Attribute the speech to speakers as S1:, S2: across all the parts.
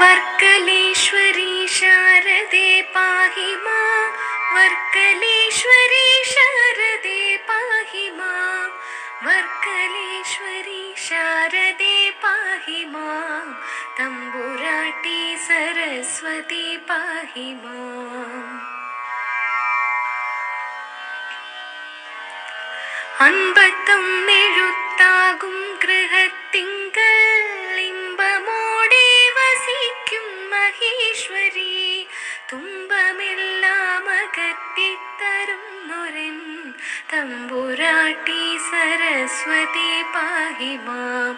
S1: വർക്കലേശ്വരി ശാരദേ പാഹി മാം, വർക്കലേശ്വരി ശാരദേ പാഹി മാം, വർക്കലേശ്വരി ശാരദേ പാഹി മാം, തമ്പുരാട്ടി സരസ്വതി പാഹി മാം. അൻപത്തൊന്നെഴുത്താകും ഗൃഹത്തിങ്കൽ ഇമ്പമോടെ വസിക്കും മഹേശ്വരി, തുമ്പമെല്ലാം അകറ്റിത്തരുന്നൊരൻ തമ്പുരാട്ടി സരസ്വതി പാഹി മാം.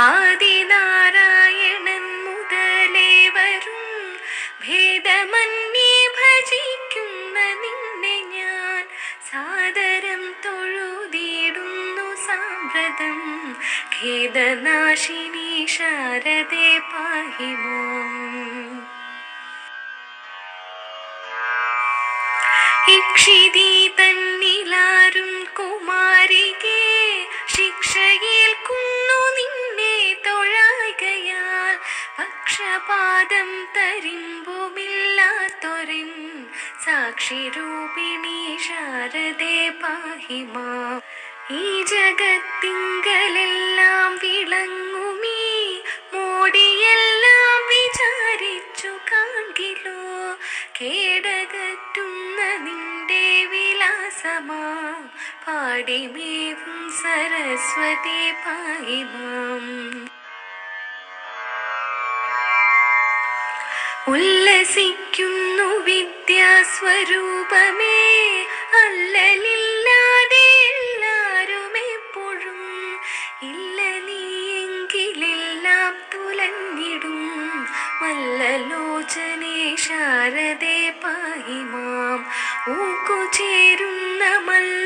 S1: ആദിനാരായണൻ മുതലേ വരും ഭേദമന്യേ ഭജിക്കുന്ന നിന്നെ ഞാൻ സാദരം തൊഴുതിടുന്നു സാമ്പ്രതം, ഖേദനാശിനി ശാരദേ പാഹി മാം. ഇക്ഷിതി തന്നിലാരും കുമാരികേ ശിക്ഷയേൽക്കുന്നു നിന്നെ തൊഴായ്കയാൽ, പക്ഷപാതം തരിമ്പുമില്ലാത്തൊരൻ സാക്ഷിരൂപിണി ശാരദേ പാഹി മാം. ഈ ജഗത്തിങ്കലെല്ലാം വിളങ്ങുമീ മോടിയെല്ലാം വിചാരിച്ചു കാൺകിലോ, കേടകറ്റുന്ന നിന്റെ വിലാസമാം പാടിമേവും സരസ്വതി പാഹി മാം. ഉല്ലസിക്കുന്നു വിദ്യാസ്വരൂപമേ, അല്ലലില്ലാതെ എല്ലാരും എപ്പോഴും, ഇല്ല നീയെങ്കിലെല്ലാം തുലഞ്ഞിടും മല്ലലോചനേ ശാരദേ പാഹി മാം. ഊക്കുചേരുന്ന മല്ല